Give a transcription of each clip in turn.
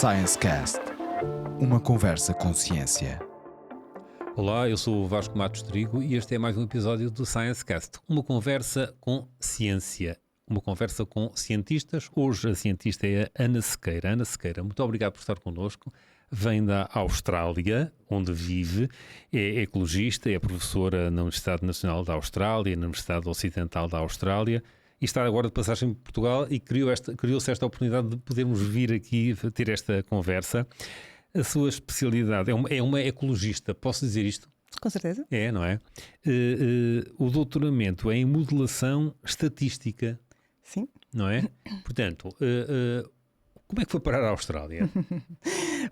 Science Cast, uma conversa com ciência. Olá, eu sou o Vasco Matos Trigo e este é mais um episódio do Science Cast, uma conversa com ciência, uma conversa com cientistas. Hoje a cientista é a Ana Sequeira. Ana Sequeira, muito obrigado por estar connosco. Vem da Austrália, onde vive, é ecologista, é professora na Universidade Nacional da Austrália, na Universidade Ocidental da Austrália, e está agora de passagem em Portugal e criou-se esta oportunidade de podermos vir aqui ter esta conversa. A sua especialidade é uma ecologista, posso dizer isto? Com certeza. É, não é? O doutoramento é em modelação estatística. Sim. Não é? Portanto, como é que foi parar à Austrália?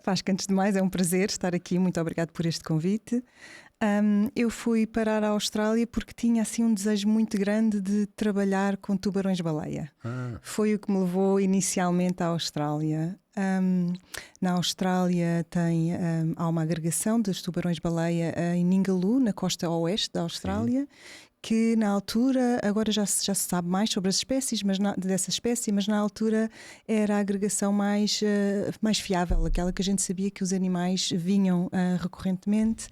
Vasco, antes de mais, é um prazer estar aqui. Muito obrigado por este convite. Eu fui parar à Austrália porque tinha assim um desejo muito grande de trabalhar com tubarões-baleia. Foi o que me levou inicialmente à Austrália. Na Austrália há uma agregação dos tubarões-baleia em Ningaloo, na costa oeste da Austrália. Sim. Que na altura, agora já se sabe mais sobre as espécies, dessa espécie, mas na altura era a agregação mais fiável, aquela que a gente sabia que os animais vinham recorrentemente.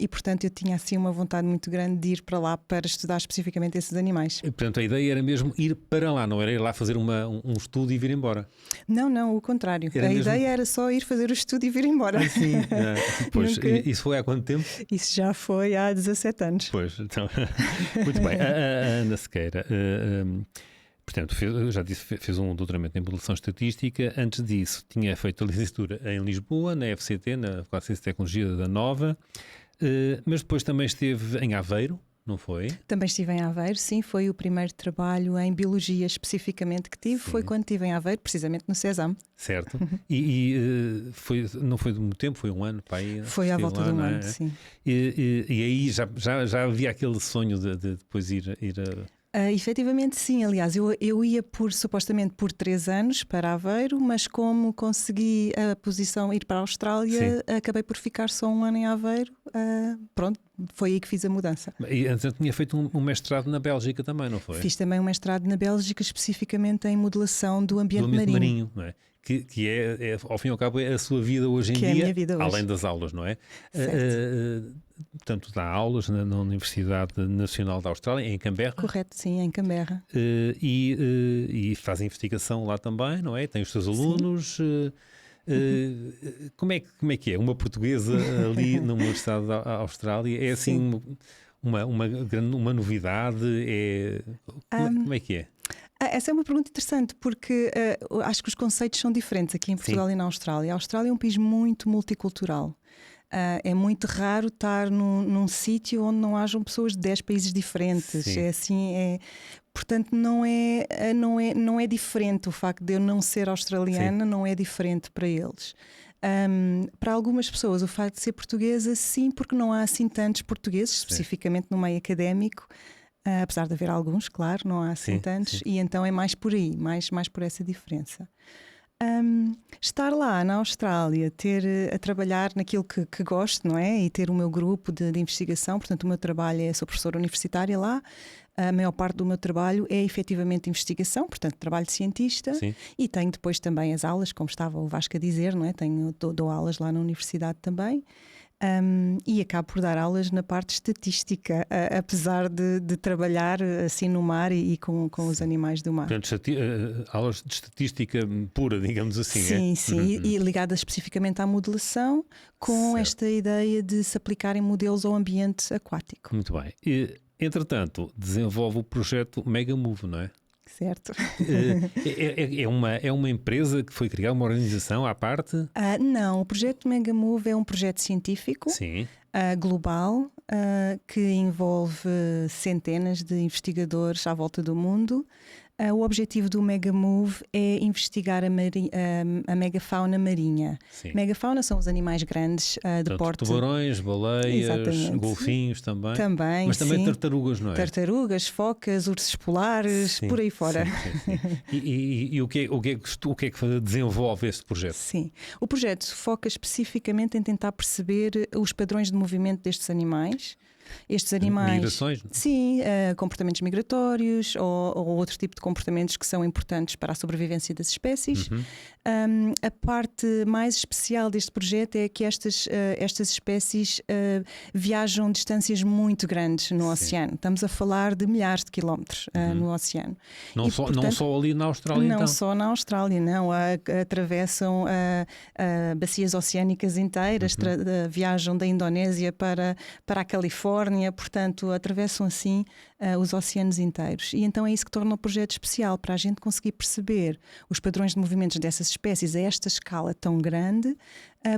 E, portanto, eu tinha assim uma vontade muito grande de ir para lá para estudar especificamente esses animais. E, portanto, a ideia era mesmo ir para lá, não era ir lá fazer um estudo e vir embora? Não, o contrário. Ideia era só ir fazer o estudo e vir embora. Sim. Pois, isso foi há quanto tempo? Isso já foi há 17 anos. Pois, então, muito bem. A Ana Sequeira, portanto, fez um doutoramento em modelação estatística. Antes disso, tinha feito a licenciatura em Lisboa, na FCT, na Faculdade de Ciência e Tecnologia da Nova. Mas depois também esteve em Aveiro, não foi? Também estive em Aveiro, sim. Foi o primeiro trabalho em biologia especificamente que tive. Sim. Foi quando estive em Aveiro, precisamente no CESAM. Certo. Não foi de muito tempo, foi um ano para aí? Foi à volta de um ano, sim. E aí já havia aquele sonho de depois ir efetivamente sim, aliás, eu ia supostamente por 3 anos para Aveiro, mas como consegui a posição ir para a Austrália, sim, acabei por ficar só um ano em Aveiro. Pronto, foi aí que fiz a mudança. E antes eu tinha feito um mestrado na Bélgica também, não foi? Fiz também um mestrado na Bélgica, especificamente em modelação do ambiente marinho. Não é? Que é, ao fim e ao cabo, é a sua vida hoje em dia, é a minha vida hoje. Além das aulas, não é? Portanto, dá aulas na Universidade Nacional da Austrália, em Canberra. Correto, sim, em Canberra. E faz investigação lá também, não é? Tem os seus alunos. Como é que é? Uma portuguesa ali na Universidade da Austrália? É assim uma novidade? Como é que é? Essa é uma pergunta interessante porque acho que os conceitos são diferentes aqui em Portugal, sim, e na Austrália. A Austrália é um país muito multicultural. É muito raro estar num sítio onde não hajam pessoas de 10 países diferentes. Sim. É assim, portanto não é diferente. O facto de eu não ser australiana, sim, não é diferente para eles. Para algumas pessoas o facto de ser portuguesa, sim, porque não há assim tantos portugueses, sim, especificamente no meio académico. Apesar de haver alguns, claro, não há assim, sim, tantos, sim, e então é mais por aí, mais por essa diferença. Estar lá na Austrália, a trabalhar naquilo que gosto, não é? E ter o meu grupo de investigação, portanto o meu trabalho sou professora universitária lá, a maior parte do meu trabalho é efetivamente investigação, portanto trabalho de cientista, sim, e tenho depois também as aulas, como estava o Vasco a dizer, não é? Dou aulas lá na universidade também. E acabo por dar aulas na parte estatística, apesar de trabalhar assim no mar e com os animais do mar. Portanto, aulas de estatística pura, digamos assim. Sim, sim, e ligadas especificamente à modelação, com, certo, esta ideia de se aplicarem modelos ao ambiente aquático. Muito bem. Entretanto, desenvolve o projeto Megamove, não é? Certo. É uma empresa que foi criar uma organização à parte? Não, o projeto Megamove é um projeto científico, sim, global, que envolve centenas de investigadores à volta do mundo. O objetivo do Megamove é investigar a megafauna marinha. Sim. Megafauna são os animais grandes de porte. Tubarões, baleias, exatamente, golfinhos também. Mas também sim, tartarugas, não é? Tartarugas, focas, ursos polares, sim, por aí fora. Sim. E o que é que desenvolve esse projeto? Sim, o projeto foca especificamente em tentar perceber os padrões de movimento destes animais. estes animais. Migrações? Sim, comportamentos migratórios ou outro tipo de comportamentos que são importantes para a sobrevivência das espécies. A parte mais especial deste projeto é que estas espécies viajam distâncias muito grandes no oceano. Estamos a falar de milhares de quilómetros no oceano. Não só ali na Austrália, não então? Só na Austrália, não. Atravessam bacias oceânicas inteiras, viajam da Indonésia para a Califórnia, portanto, atravessam assim os oceanos inteiros. E então é isso que torna o projeto especial, para a gente conseguir perceber os padrões de movimentos dessas espécies a esta escala tão grande.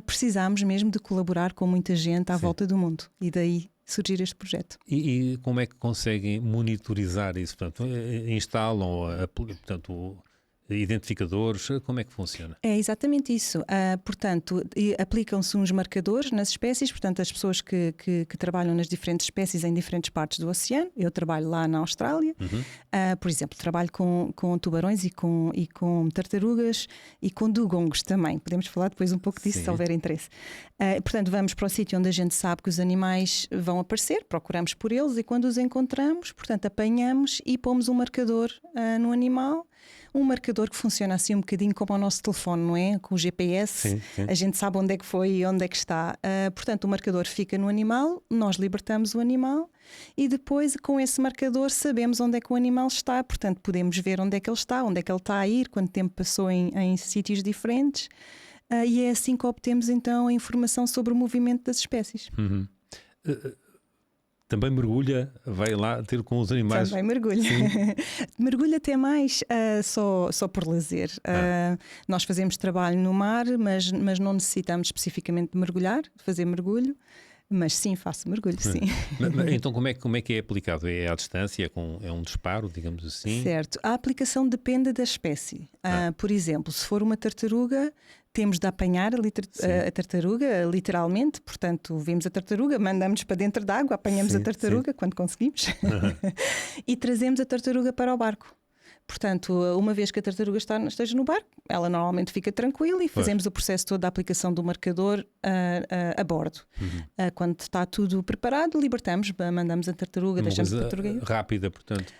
Precisamos mesmo de colaborar com muita gente à volta do mundo. E daí surgir este projeto. E como é que conseguem monitorizar isso? Portanto, instalam, portanto, identificadores, como é que funciona? É exatamente isso. Portanto, aplicam-se uns marcadores nas espécies, portanto, as pessoas que trabalham nas diferentes espécies em diferentes partes do oceano. Eu trabalho lá na Austrália, por exemplo, trabalho com tubarões e com tartarugas e com dugongos também. Podemos falar depois um pouco disso, se houver interesse. Portanto, vamos para o sítio onde a gente sabe que os animais vão aparecer, procuramos por eles e quando os encontramos, portanto, apanhamos e pomos um marcador no animal. Um marcador que funciona assim um bocadinho como o nosso telefone, não é? Com o GPS, sim. A gente sabe onde é que foi e onde é que está. Portanto, o marcador fica no animal, nós libertamos o animal e depois, com esse marcador, sabemos onde é que o animal está. Portanto, podemos ver onde é que ele está a ir, quanto tempo passou em sítios diferentes. E é assim que obtemos então a informação sobre o movimento das espécies. Também mergulha, vai lá ter com os animais? Também mergulha. Mergulha até mais só por lazer. Nós fazemos trabalho no mar, mas não necessitamos especificamente de mergulhar, de fazer mergulho. Mas sim, faço mergulho, sim. Então como é que é aplicado? É à distância? É um disparo, digamos assim? Certo. A aplicação depende da espécie. Por exemplo, se for uma tartaruga, temos de apanhar a tartaruga, literalmente. Portanto, vemos a tartaruga, mandamos para dentro da água, apanhamos a tartaruga quando conseguimos e trazemos a tartaruga para o barco. Portanto, uma vez que a tartaruga esteja no barco, ela normalmente fica tranquila e fazemos o processo todo da aplicação do marcador a bordo. Quando está tudo preparado, libertamos, mandamos a tartaruga, deixamos a tartaruga ir. Rápida, portanto.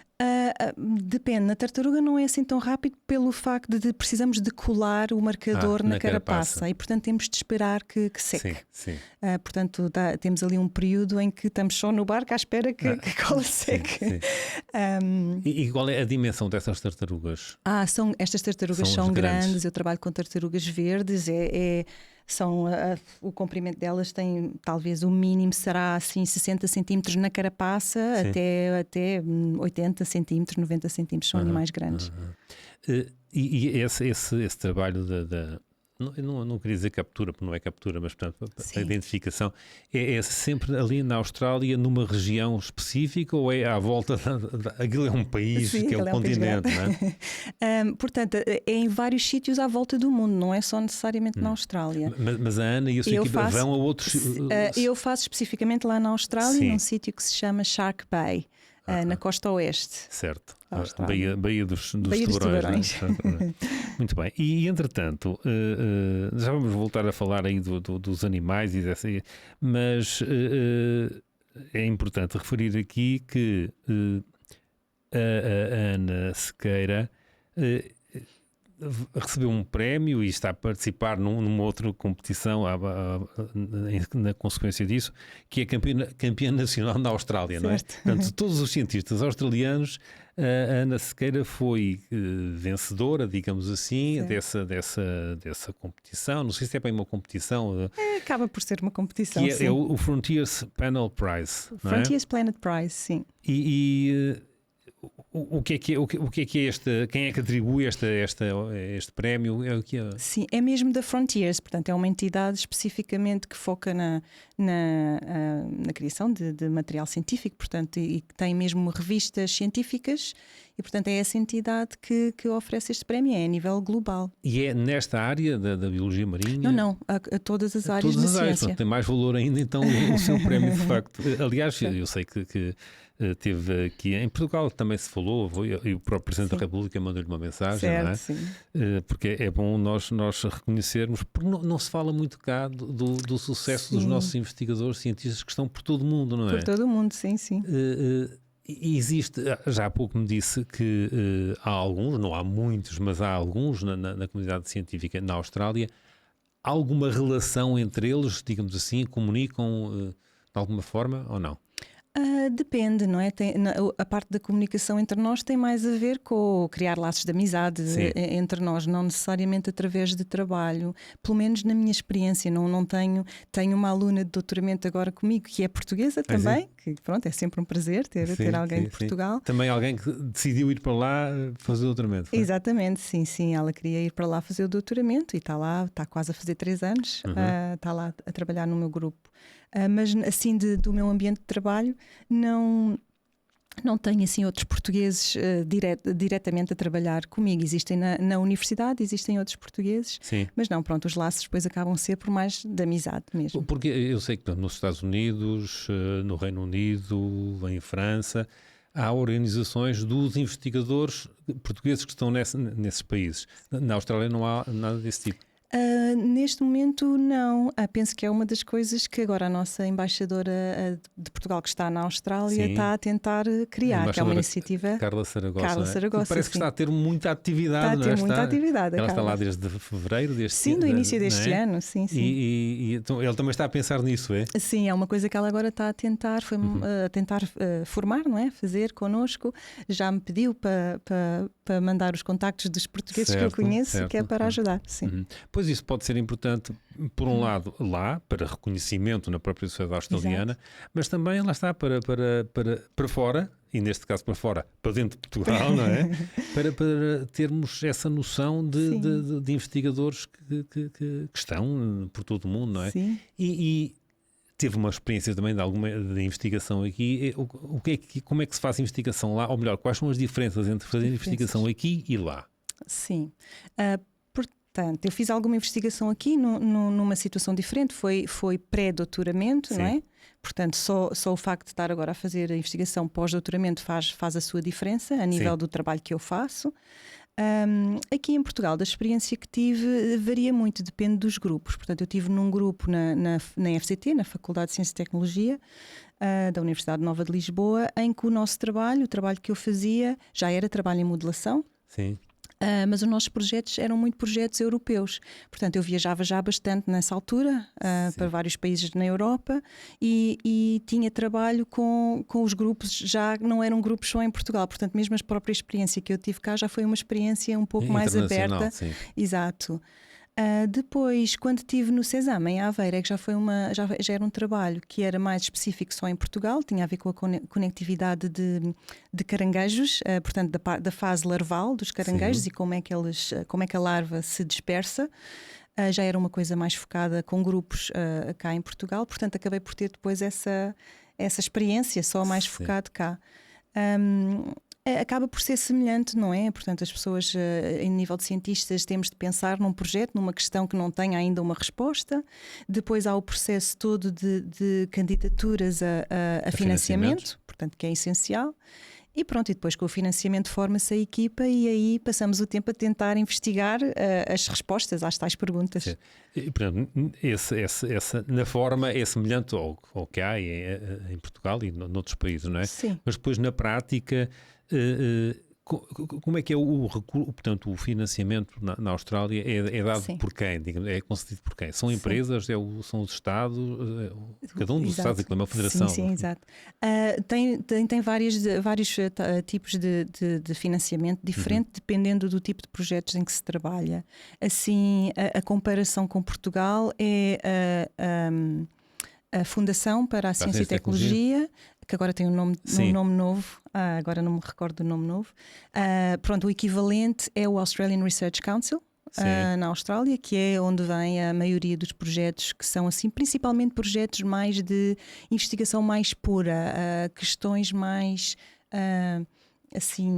Depende, na tartaruga não é assim tão rápido pelo facto de precisamos de colar o marcador na carapaça e portanto temos de esperar que seque. Sim. Portanto temos ali um período em que estamos só no barco à espera que a cola seque. Sim. E qual é a dimensão dessas tartarugas? Estas tartarugas são grandes. Eu trabalho com tartarugas verdes. O comprimento delas tem, talvez o mínimo será assim 60 centímetros na carapaça, até 80 centímetros, 90 centímetros, são animais grandes. E esse trabalho não queria dizer captura, porque não é captura, mas portanto a identificação é sempre ali na Austrália, numa região específica, ou é à volta aquilo é um país, que é um continente, não é? Portanto, é em vários sítios à volta do mundo, não é só necessariamente na Austrália. Mas a Ana e a sua equipe vão a outros... Eu faço especificamente lá na Austrália, num sítio que se chama Shark Bay. Na costa oeste. Certo. Baía dos Tubarões. Né? Muito bem. E entretanto, já vamos voltar a falar aí dos animais, mas é importante referir aqui que a Ana Sequeira recebeu um prémio e está a participar numa outra competição na consequência disso, que é campeã nacional na Austrália, não é? Portanto, todos os cientistas australianos, a Ana Sequeira foi vencedora, digamos assim, dessa competição. Não sei se é bem uma competição. Acaba por ser uma competição, que é o Frontiers Panel Prize. Frontiers Planet Prize, sim. O que é este? Quem é que atribui este prémio? É o que é? Sim, é mesmo da Frontiers, portanto é uma entidade especificamente que foca na criação de material científico, portanto, e que tem mesmo revistas científicas e portanto é essa entidade que oferece este prémio, é a nível global. E é nesta área da biologia marinha? Não, a todas as áreas da ciência. Portanto, tem mais valor ainda então o seu prémio de facto. Aliás, eu sei que teve aqui em Portugal, também se falou, e o próprio Presidente da República mandou-lhe uma mensagem, certo, não é? Sim. Porque é bom nós reconhecermos, porque não se fala muito cá do sucesso dos nossos investigadores. investigadores, cientistas que estão por todo o mundo, não é? Por todo o mundo, sim, sim. Existe, já há pouco me disse que há alguns, não há muitos, mas há alguns na comunidade científica na Austrália. Há alguma relação entre eles, digamos assim, comunicam de alguma forma ou não? Depende, não é? A parte da comunicação entre nós tem mais a ver com criar laços de amizade entre nós, não necessariamente através de trabalho. Pelo menos na minha experiência, não tenho uma aluna de doutoramento agora comigo que é portuguesa também, que pronto, é sempre um prazer ter alguém de Portugal. Também alguém que decidiu ir para lá fazer o doutoramento. Foi? Exatamente, sim, ela queria ir para lá fazer o doutoramento e está lá, está quase a fazer 3 anos, está lá a trabalhar no meu grupo. Mas assim do meu ambiente de trabalho não tenho assim outros portugueses diretamente a trabalhar comigo. Existem na universidade, existem outros portugueses, mas não, pronto, os laços depois acabam a ser por mais de amizade mesmo. Porque eu sei que nos Estados Unidos, no Reino Unido, em França, há organizações dos investigadores portugueses que estão nesses países. Na Austrália não há nada desse tipo. Neste momento não. Penso que é uma das coisas que agora a nossa embaixadora de Portugal que está na Austrália está a tentar criar, que é uma iniciativa. Carla Saragossa. Parece que está a ter muita atividade. Está a ter muita atividade. Ela está lá desde fevereiro deste ano. Sim, do início deste ano. Sim. E então ele também está a pensar nisso, é? Sim, é uma coisa que ela agora está a tentar, formar, não é? Fazer connosco. Já me pediu para mandar os contactos dos portugueses que eu conheço, que é para ajudar. Sim. Pois isso pode ser importante, por um lado, lá, para reconhecimento na própria sociedade australiana, mas também lá está para fora, e neste caso para fora, para dentro de Portugal, não é? para termos essa noção de investigadores que estão por todo o mundo, não é? Sim. E teve uma experiência também de investigação aqui. Como é que se faz investigação lá? Ou melhor, quais são as diferenças entre fazer investigação aqui e lá? Sim. Portanto, eu fiz alguma investigação aqui numa situação diferente, foi pré-doutoramento, não é? Portanto, só o facto de estar agora a fazer a investigação pós-doutoramento faz a sua diferença a nível do trabalho que eu faço. Aqui em Portugal, da experiência que tive, varia muito, depende dos grupos. Portanto, eu estive num grupo na FCT, na Faculdade de Ciência e Tecnologia, da Universidade Nova de Lisboa, em que o trabalho que eu fazia, já era trabalho em modelação. Sim. Mas os nossos projetos eram muito projetos europeus. Portanto, eu viajava já bastante nessa altura para vários países na Europa e tinha trabalho com os grupos, já não eram grupos só em Portugal. Portanto, mesmo a própria experiência que eu tive cá já foi uma experiência um pouco mais aberta. Sim. Exato. Depois, quando estive no CESAM, em Aveiro, é que já era um trabalho que era mais específico só em Portugal, tinha a ver com a conectividade de caranguejos, portanto da fase larval dos caranguejos e como é que a larva se dispersa. Já era uma coisa mais focada com grupos cá em Portugal, portanto acabei por ter depois essa experiência só mais focado cá. Acaba por ser semelhante, não é? Portanto, as pessoas, em nível de cientistas, temos de pensar num projeto, numa questão que não tem ainda uma resposta. Depois há o processo todo de candidaturas a financiamento, portanto, que é essencial. E pronto, e depois com o financiamento forma-se a equipa e aí passamos o tempo a tentar investigar as respostas às tais perguntas. E, portanto, na forma é semelhante ao que há em Portugal e noutros países, não é? Sim. Mas depois na prática, como é que é portanto, o financiamento na Austrália é dado por quem? Digamos, é concedido por quem? São empresas? São os Estados? Cada um dos Estados, é uma federação. Sim, exato. Tem vários tipos de financiamento diferente, dependendo do tipo de projetos em que se trabalha. Assim, a comparação com Portugal é a Fundação para a Ciência e Tecnologia, que agora tem um nome novo, agora não me recordo do nome novo. Pronto, o equivalente é o Australian Research Council, na Austrália, que é onde vem a maioria dos projetos que são assim, principalmente projetos mais de investigação mais pura, questões mais... assim,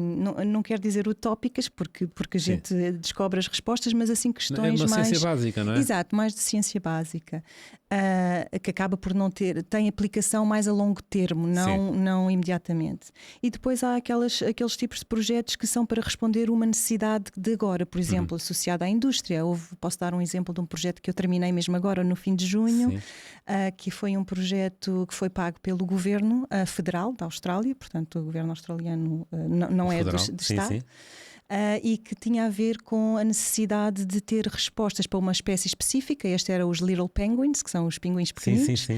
não quero dizer utópicas, porque a gente descobre as respostas, mas assim questões mais... É uma ciência básica, não é? Exato, mais de ciência básica. que acaba por não tem aplicação mais a longo termo, não imediatamente. E depois há aqueles tipos de projetos que são para responder uma necessidade de agora, por exemplo, associada à indústria. Posso dar um exemplo de um projeto que eu terminei mesmo agora, no fim de junho, que foi um projeto que foi pago pelo governo federal da Austrália, portanto, o governo australiano não é do Estado. E que tinha a ver com a necessidade de ter respostas para uma espécie específica. Este era os Little Penguins, que são os pinguins pequeninos,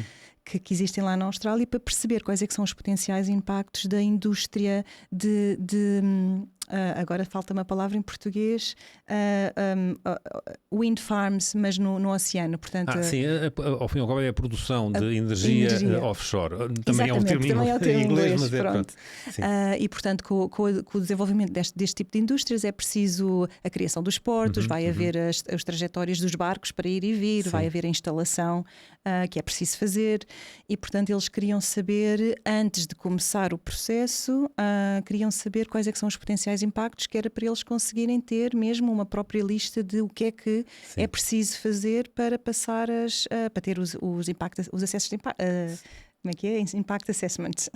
que existem lá na Austrália, para perceber quais é que são os potenciais impactos da indústria agora falta-me a palavra em português, wind farms, mas no oceano. Portanto, ao fim e ao cabo é a produção de energia offshore. Também é um termo em inglês, mas pronto. E portanto, com o desenvolvimento deste tipo de indústrias é preciso a criação dos portos, vai haver as trajetórias dos barcos para ir e vir, vai haver a instalação que é preciso fazer, e portanto eles queriam saber, antes de começar o processo, queriam saber quais é que são os potenciais impactos, que era para eles conseguirem ter mesmo uma própria lista de o que é que é preciso fazer para passar para ter os impactos, os acessos de impacto. Como é que é? Impact Assessment.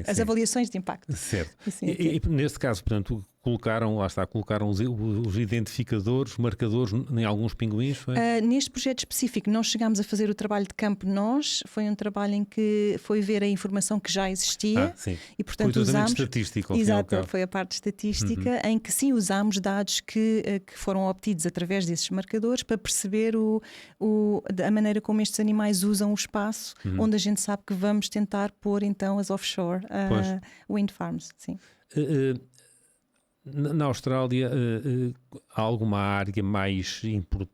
As avaliações de impacto. Certo. E neste caso, portanto, colocaram os identificadores, os marcadores em alguns pinguins? Neste projeto específico não chegámos a fazer o trabalho de campo nós, foi um trabalho em que foi ver a informação que já existia e portanto foi usámos... estatístico. Exato, foi a parte estatística em que sim usámos dados que foram obtidos através desses marcadores para perceber a maneira como estes animais usam o espaço, onde a gente sabe que vamos tentar pôr então as offshore wind farms. Sim. Na Austrália há alguma área mais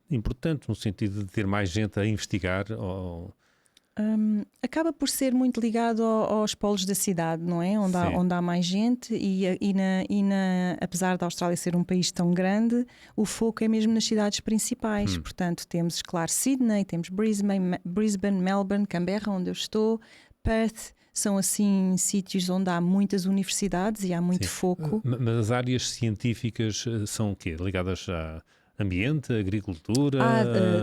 importante no sentido de ter mais gente a investigar? Acaba por ser muito ligado aos polos da cidade, não é? Onde há mais gente apesar da Austrália ser um país tão grande, o foco é mesmo nas cidades principais. Portanto, temos, claro, Sydney, temos Brisbane, Melbourne, Canberra, onde eu estou, Perth. São assim sítios onde há muitas universidades e há muito foco. Mas as áreas científicas são o quê? Ligadas a ambiente, agricultura?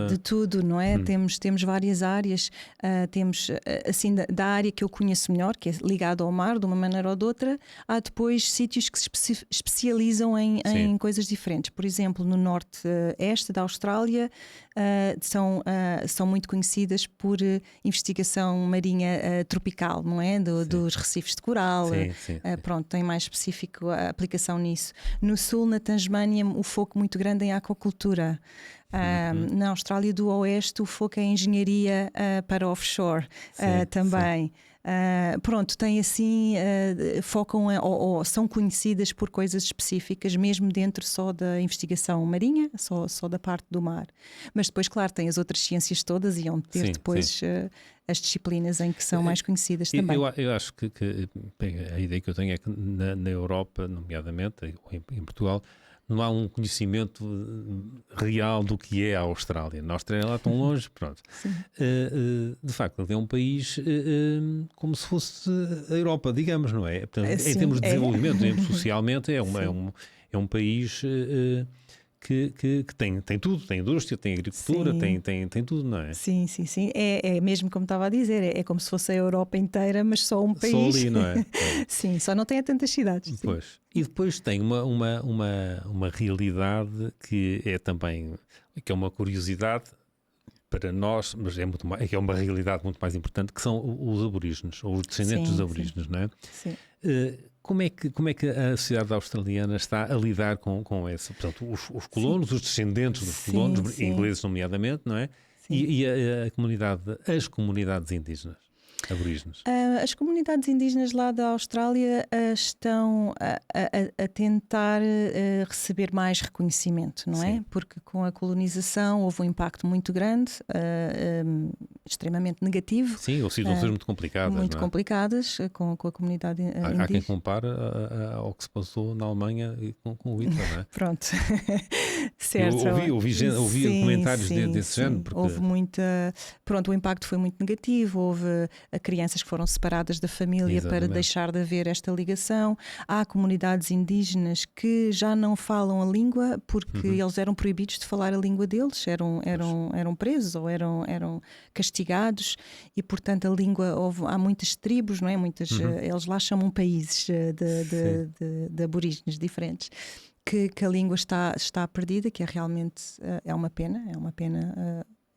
De tudo, não é? Temos várias áreas. Temos, assim, da área que eu conheço melhor, que é ligada ao mar, de uma maneira ou de outra. Há depois sítios que se especializam em coisas diferentes. Por exemplo, no norte-este da Austrália, são muito conhecidas por investigação marinha tropical, não é? Dos recifes de coral. Pronto, tem mais específico a aplicação nisso. No sul, na Tasmânia, o foco muito grande em aquacultura. Na Austrália do Oeste, o foco é engenharia para offshore também. Pronto, tem assim, focam ou são conhecidas por coisas específicas, mesmo dentro só da investigação marinha, só da parte do mar. Mas depois, claro, tem as outras ciências todas e onde ter depois as disciplinas em que são mais conhecidas também. Eu acho que a ideia que eu tenho é que na Europa, nomeadamente, ou em Portugal, não há um conhecimento real do que é a Austrália. Na Austrália lá tão longe, pronto. De facto, é um país como se fosse a Europa, digamos, não é? Portanto, em termos de desenvolvimento, socialmente, é um país que tem tudo, tem indústria, tem agricultura, tem tudo, não é? Sim. É mesmo como estava a dizer, é como se fosse a Europa inteira, mas só um país. Só ali, não é? Sim, só não tem tantas cidades. Pois. E depois tem uma realidade que é também, que é uma curiosidade para nós, mas é uma realidade muito mais importante, que são os aborígenes, ou os descendentes dos aborígenes, não é? Sim. Como é que a sociedade australiana está a lidar com essa? Portanto, os colonos, os descendentes dos colonos, ingleses nomeadamente, não é? E as comunidades indígenas, aborígenes. As comunidades indígenas lá da Austrália estão a tentar receber mais reconhecimento, não é? Porque com a colonização houve um impacto muito grande, extremamente negativo. Sim, ou situações muito complicadas. Muito complicadas com a comunidade indígena. Há quem compare ao que se passou na Alemanha com o Hitler, não é? Pronto. Certo. Eu ouvi comentários desse género. Porque... Houve muita... Pronto, o impacto foi muito negativo, houve crianças que foram separadas da família para deixar de haver esta ligação. Há comunidades indígenas que já não falam a língua porque eles eram proibidos de falar a língua deles, eram presos ou eram castigados investigados e, portanto, a língua, há muitas tribos, não é? Eles lá chamam países de aborígenes diferentes. Que a língua está perdida, que é realmente é uma pena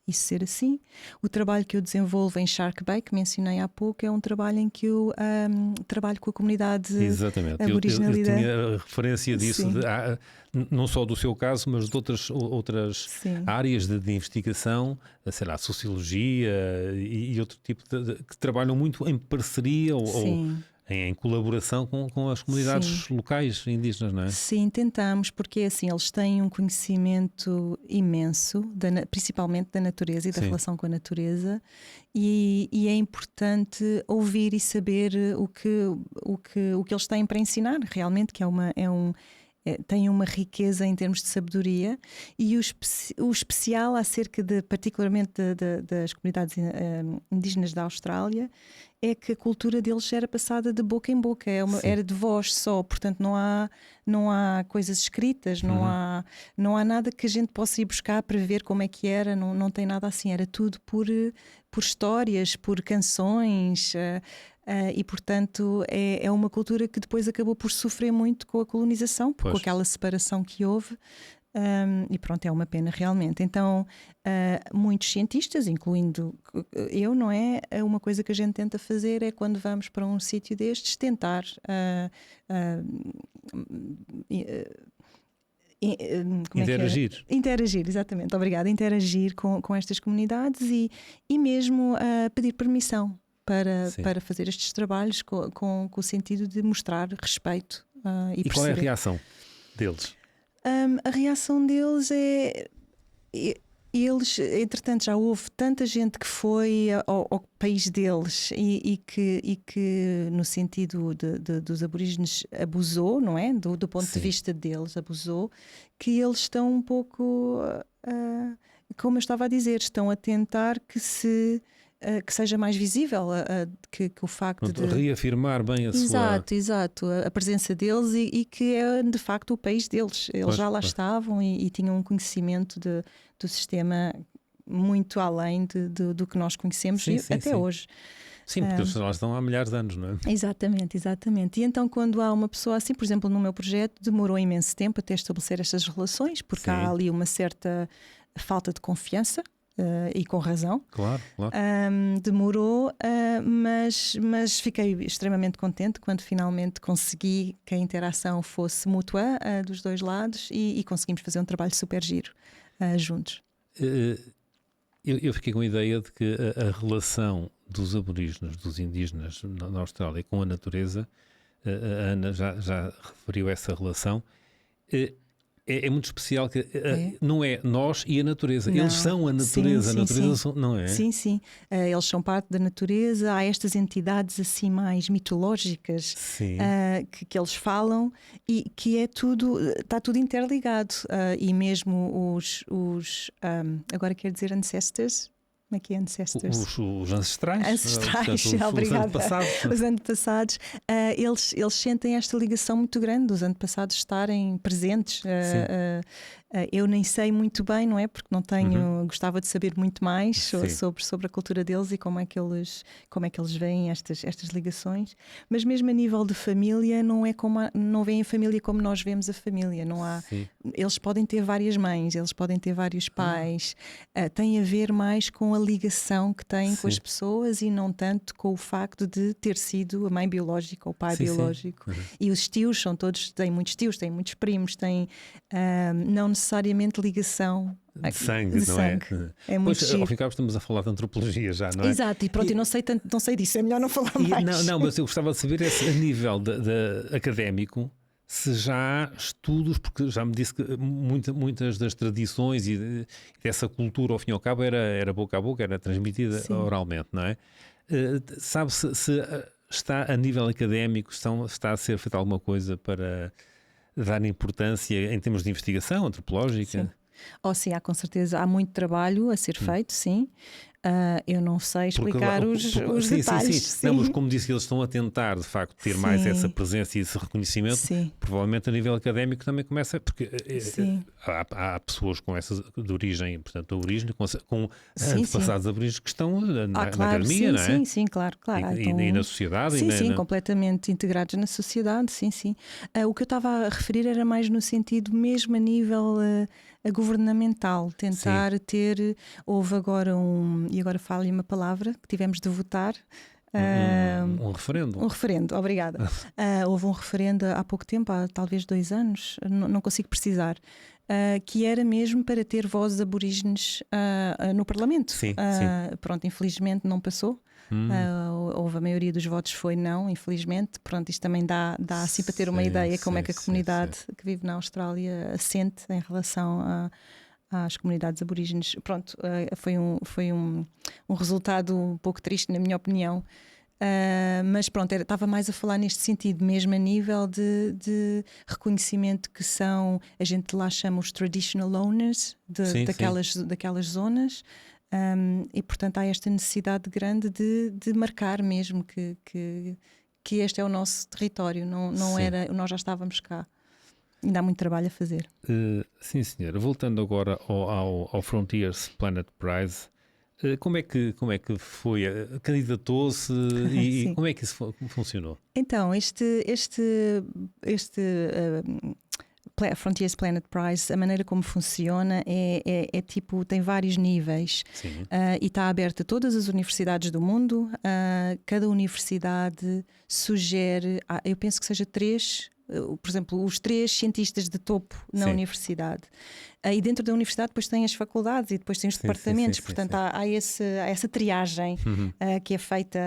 isso ser assim. O trabalho que eu desenvolvo em Shark Bay, que mencionei há pouco, é um trabalho em que eu trabalho com a comunidade aborígena. Eu tinha referência disso, não só do seu caso, mas de outras áreas de investigação, sei lá, sociologia e outro tipo que trabalham muito em parceria ou em colaboração com as comunidades locais indígenas, não é? Sim, tentamos, porque assim, eles têm um conhecimento imenso, principalmente da natureza e da relação com a natureza, e é importante ouvir e saber o que eles têm para ensinar, realmente, que tem uma riqueza em termos de sabedoria, e o especial acerca particularmente das comunidades indígenas da Austrália é que a cultura deles era passada de boca em boca, era de voz só, portanto não há coisas escritas, não há nada que a gente possa ir buscar para ver como é que era, não tem nada assim, era tudo por histórias, por canções. E portanto é uma cultura que depois acabou por sofrer muito com a colonização, com aquela separação que houve, e pronto, é uma pena realmente. Então muitos cientistas, incluindo eu, não é? Uma coisa que a gente tenta fazer é, quando vamos para um sítio destes, tentar interagir, exatamente, obrigada, interagir com estas comunidades e mesmo pedir permissão para fazer estes trabalhos com o sentido de mostrar respeito e perceber. Qual é a reação deles? A reação deles eles, entretanto, já houve tanta gente que foi ao país deles e que no sentido dos aborígenes abusou, não é? Do ponto de vista deles, abusou, que eles estão um pouco, como eu estava a dizer, estão a tentar que seja mais visível, que o facto de reafirmar bem a sua... Exato, a presença deles e que é de facto o país deles. Eles já lá estavam e tinham um conhecimento do sistema muito além do que nós conhecemos até hoje. Sim, porque eles lá estão há milhares de anos, não é? Exatamente. E então, quando há uma pessoa assim, por exemplo, no meu projeto, demorou imenso tempo até estabelecer estas relações, porque há ali uma certa falta de confiança. E com razão. Claro. Demorou, mas fiquei extremamente contente quando finalmente consegui que a interação fosse mútua dos dois lados e conseguimos fazer um trabalho super giro juntos. Eu fiquei com a ideia de que a relação dos aborígenes, dos indígenas na Austrália com a natureza, a Ana já referiu essa relação, é muito especial, que não é nós e a natureza. Eles são a natureza, a natureza não é? Sim. Eles são parte da natureza. Há estas entidades assim mais mitológicas que eles falam e que está tudo interligado. E mesmo os agora quero dizer ancestors. Como é que é ancestors? Os ancestrais. Portanto, obrigada. Os antepassados. Eles sentem esta ligação muito grande dos antepassados estarem presentes. Eu nem sei muito bem, não é? Porque não tenho, gostava de saber muito mais sobre a cultura deles e como é que eles veem estas ligações. Mas mesmo a nível de família, não veem a família como nós vemos a família. Não há. Eles podem ter várias mães, eles podem ter vários pais. Tem a ver mais com a ligação que têm com as pessoas e não tanto com o facto de ter sido a mãe biológica ou o pai biológico. E os tios têm muitos tios, têm muitos primos, têm não necessariamente ligação de sangue, não sangue. É? É muito pois, ao fim e ao cabo estamos a falar de antropologia já, não é? Exato, e pronto, eu não sei disso, é melhor não falar mais. Não, mas eu gostava de saber a nível de académico, se já há estudos, porque já me disse que muitas das tradições e dessa cultura, ao fim e ao cabo, era boca a boca, era transmitida oralmente, não é? Sabe-se se está a nível académico, está a ser feita alguma coisa para dar importância em termos de investigação antropológica? Sim, há com certeza, há muito trabalho a ser feito, sim. Eu não sei explicar os sim, detalhes. Sim. Não, mas como disse, eles estão a tentar, de facto, ter mais essa presença e esse reconhecimento. Sim. Provavelmente a nível académico também começa, porque há pessoas com essa de origem, portanto, a origem, com antepassados aborígenes que estão na academia, não é? Sim, claro. E na sociedade. Sim, completamente integrados na sociedade, sim. O que eu estava a referir era mais no sentido mesmo a nível governamental, tentar ter. Houve agora e agora falo-lhe uma palavra que tivemos de votar. Um referendo. Um referendo, obrigada. Houve um referendo há pouco tempo, há talvez 2 anos, não consigo precisar, que era mesmo para ter vozes aborígenes no Parlamento. Sim. Pronto, infelizmente não passou. Houve a maioria dos votos foi não, infelizmente. Pronto, isto também dá assim para ter uma ideia como é que a comunidade que vive na Austrália assente em relação às comunidades aborígenes. Pronto, foi um resultado um pouco triste, na minha opinião. Mas pronto, estava mais a falar neste sentido, mesmo a nível de reconhecimento que são, a gente lá chama os traditional owners daquelas zonas. E portanto há esta necessidade grande de marcar mesmo que este é o nosso território, não era, nós já estávamos cá. Ainda há muito trabalho a fazer. Sim, senhora. Voltando agora ao Frontiers Planet Prize, como é que foi? Candidatou-se e como é que isso funcionou? Então, este Frontiers Planet Prize, a maneira como funciona é tipo, tem vários níveis e está aberto a todas as universidades do mundo. Cada universidade sugere, eu penso que seja 3, por exemplo, os 3 cientistas de topo na universidade. E dentro da universidade depois tem as faculdades e depois tem os departamentos. Portanto, há essa triagem que é feita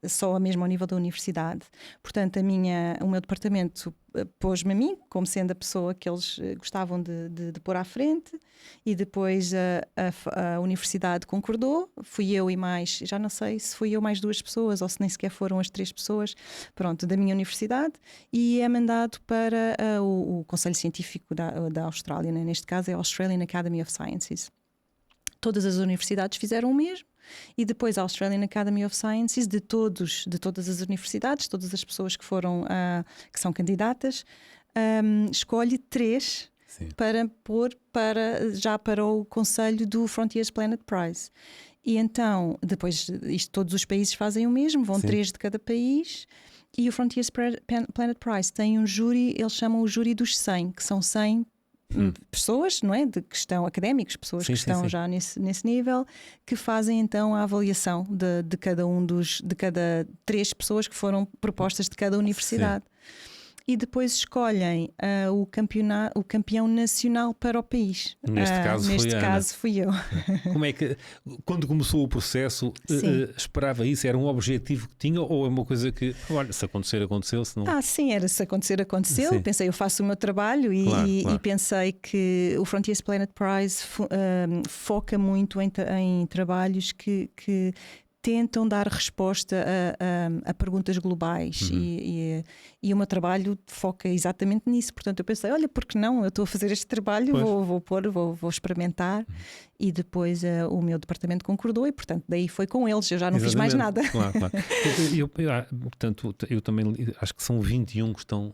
só mesmo ao nível da universidade. Portanto, o meu departamento pôs-me a mim como sendo a pessoa que eles gostavam de pôr à frente, e depois a universidade concordou. Fui eu e mais, já não sei se fui eu mais 2 pessoas ou se nem sequer foram as 3 pessoas, pronto, da minha universidade, e é mandado para o Conselho Científico da Austrália, né? Neste caso é a Australian Academy of Sciences. Todas as universidades fizeram o mesmo. E depois a Australian Academy of Sciences, de todas as universidades, todas as pessoas que foram que são candidatas, escolhe 3 para pôr para o conselho do Frontiers Planet Prize. E então, depois todos os países fazem o mesmo, vão 3 de cada país. E o Frontiers Planet Prize tem um júri, eles chamam o júri dos 100, que são 100 pessoas, não é? Que estão académicos, pessoas que estão já nesse nível, que fazem então a avaliação de cada 3 pessoas que foram propostas de cada universidade. E depois escolhem o campeão nacional para o país. Neste caso fui eu. Como é que, quando começou o processo, esperava isso? Era um objetivo que tinha, ou é uma coisa que, olha, se acontecer, aconteceu? Se não... Sim, era se acontecer, aconteceu. Sim. Pensei, eu faço o meu trabalho e pensei que o Frontiers Planet Prize foca muito em trabalhos que tentam dar resposta a perguntas globais e o meu trabalho foca exatamente nisso. Portanto, eu pensei, olha, por que não? Eu estou a fazer este trabalho, vou experimentar. E depois o meu departamento concordou e, portanto, daí foi com eles. Eu já não fiz mais nada. Claro. Portanto, eu também acho que são 21 que estão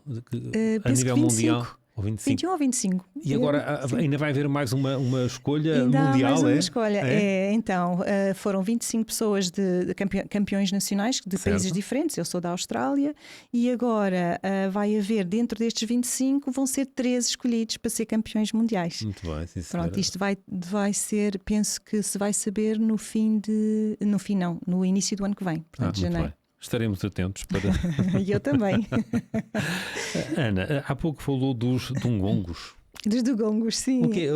a nível mundial. Ou 25. 21 ou 25. E agora ainda vai haver mais uma escolha ainda mundial? Há mais uma escolha. Então, foram 25 pessoas de campeões nacionais de países diferentes. Eu sou da Austrália e agora vai haver, dentro destes 25, vão ser 13 escolhidos para ser campeões mundiais. Muito bem, sim, pronto, isto vai ser, penso que se vai saber no início do ano que vem, portanto, janeiro. Bem. Estaremos atentos para... E eu também. Ana, há pouco falou dos dugongos. Dos dugongos, sim. O quê?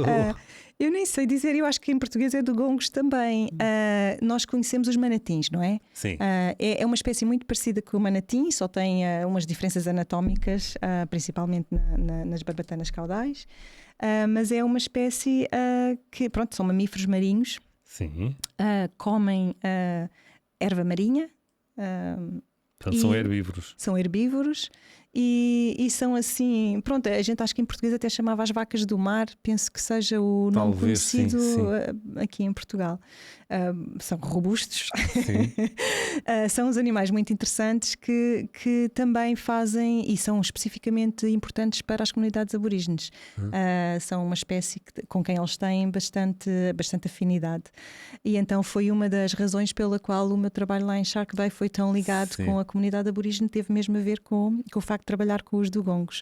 Eu nem sei dizer, eu acho que em português é dugongos também. Nós conhecemos os manatins, não é? Sim. É uma espécie muito parecida com o manatim, só tem umas diferenças anatómicas, principalmente nas barbatanas caudais. Mas é uma espécie que, pronto, são mamíferos marinhos. Sim. Comem erva marinha. São herbívoros. São herbívoros e são assim, pronto, a gente acho que em português até chamava as vacas do mar, penso que seja o nome Talvez, conhecido sim. aqui em Portugal. São robustos, Sim. são os animais muito interessantes que também fazem e são especificamente importantes para as comunidades aborígenes. São uma espécie com quem eles têm bastante afinidade. E então foi uma das razões pela qual o meu trabalho lá em Shark Bay foi tão ligado Sim. com a comunidade aborígene, teve mesmo a ver com o facto de trabalhar com os dugongos.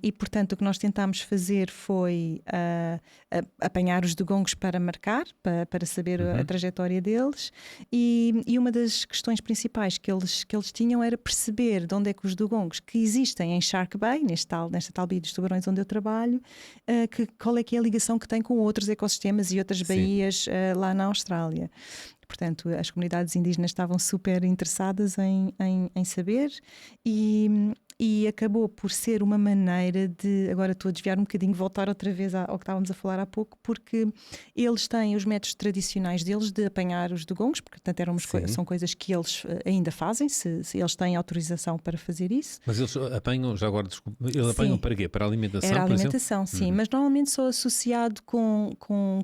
E portanto o que nós tentámos fazer foi apanhar os dugongos para marcar, para saber a trajetória deles, e uma das questões principais que eles tinham era perceber de onde é que os dugongos que existem em Shark Bay, nesta tal baía dos tubarões onde eu trabalho, qual é que é a ligação que tem com outros ecossistemas e outras baías lá na Austrália. Portanto, as comunidades indígenas estavam super interessadas em saber e acabou por ser uma maneira de, agora estou a desviar um bocadinho, voltar outra vez ao que estávamos a falar há pouco, porque eles têm os métodos tradicionais deles de apanhar os dugongos, porque portanto são coisas que eles ainda fazem, se eles têm autorização para fazer isso. Mas eles apanham, já agora, desculpa, eles apanham para quê? Para a alimentação? Era a alimentação, sim, mas normalmente só associado com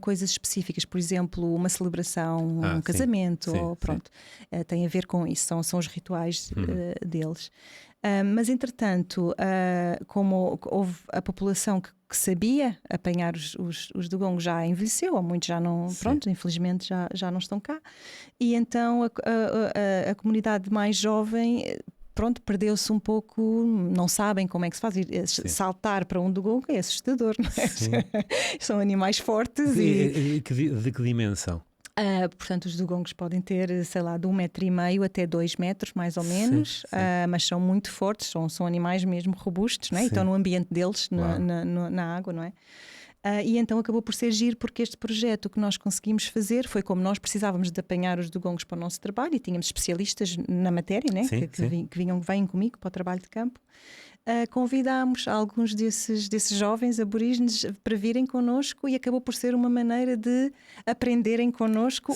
coisas específicas, por exemplo, uma celebração, um casamento, ou pronto, tem a ver com isso, são os rituais deles. Mas entretanto, como houve a população que sabia apanhar os dugongos já envelheceu, ou muitos já não, pronto, infelizmente já não estão cá, e então a comunidade mais jovem, pronto, perdeu-se um pouco, não sabem como é que se faz. Saltar para um dugong é assustador, não é? São animais fortes. De que dimensão? Portanto, os dugongos podem ter, sei lá, de 1,5 metro até 2 metros, mais ou menos, mas são muito fortes, são animais mesmo robustos, não é? E estão no ambiente deles, na água, não é? E então acabou por ser giro, porque este projeto que nós conseguimos fazer foi como nós precisávamos de apanhar os dugongos para o nosso trabalho e tínhamos especialistas na matéria, né? Que vêm comigo para o trabalho de campo. Convidámos alguns desses jovens aborígenes para virem connosco e acabou por ser uma maneira de aprenderem connosco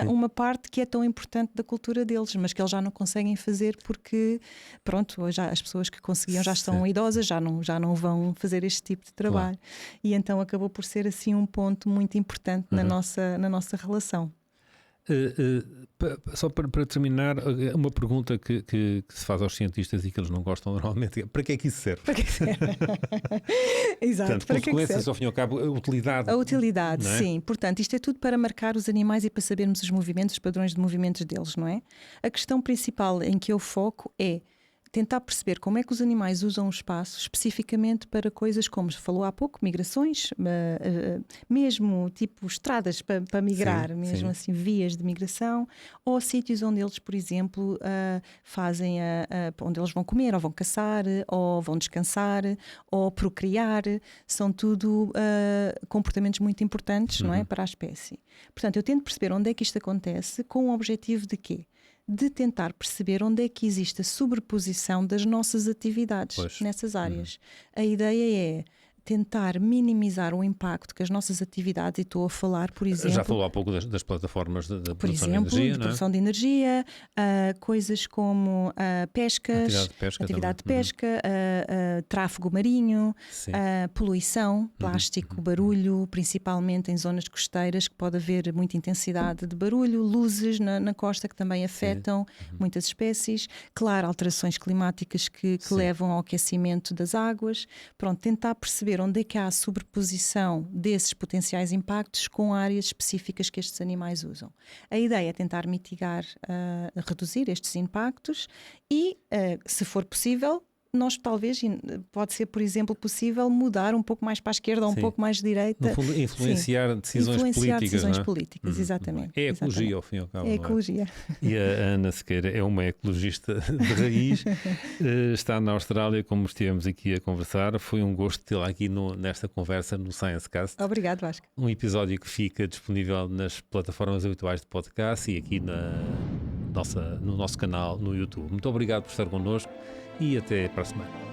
uma parte que é tão importante da cultura deles, mas que eles já não conseguem fazer porque, pronto, já as pessoas que conseguiam já estão idosas, já não vão fazer este tipo de trabalho. E então acabou por ser assim um ponto muito importante na nossa relação. Só para terminar, uma pergunta que se faz aos cientistas e que eles não gostam normalmente: para que é que isso serve? Para que serve? Exato. Portanto, para que consequências, ao fim e ao cabo, a utilidade. A utilidade, não é? sim. Portanto, isto é tudo para marcar os animais e para sabermos os movimentos, os padrões de movimentos deles, não é? A questão principal em que eu foco é tentar perceber como é que os animais usam o espaço especificamente para coisas como falou há pouco, migrações, mesmo tipo estradas para migrar, mesmo assim vias de migração, ou sítios onde eles, por exemplo, fazem onde eles vão comer, ou vão caçar, ou vão descansar, ou procriar. São tudo comportamentos muito importantes, não é, para a espécie. Portanto, eu tento perceber onde é que isto acontece com o objetivo de quê? De tentar perceber onde é que existe a sobreposição das nossas atividades nessas áreas. A ideia é tentar minimizar o impacto que as nossas atividades, e estou a falar, por exemplo... Já falou há pouco das plataformas de produção de energia, por exemplo, de produção de energia, coisas como pescas, atividade de pesca, tráfego marinho, poluição, plástico, barulho, principalmente em zonas costeiras, que pode haver muita intensidade de barulho, luzes na costa que também afetam muitas espécies, claro, alterações climáticas que levam ao aquecimento das águas. Pronto, tentar perceber onde é que há a sobreposição desses potenciais impactos com áreas específicas que estes animais usam. A ideia é tentar mitigar, reduzir estes impactos e, se for possível, nós talvez, pode ser, por exemplo, possível mudar um pouco mais para a esquerda ou um pouco mais direita. No fundo, influenciar decisões políticas. Exatamente. É ecologia, ao fim e ao cabo. É ecologia. E a Ana Sequeira é uma ecologista de raiz, está na Austrália, como estivemos aqui a conversar. Foi um gosto tê-la aqui nesta conversa no ScienceCast. Obrigado, Vasco. Um episódio que fica disponível nas plataformas habituais de podcast e aqui no nosso canal no YouTube. Muito obrigado por estar connosco e até para a semana.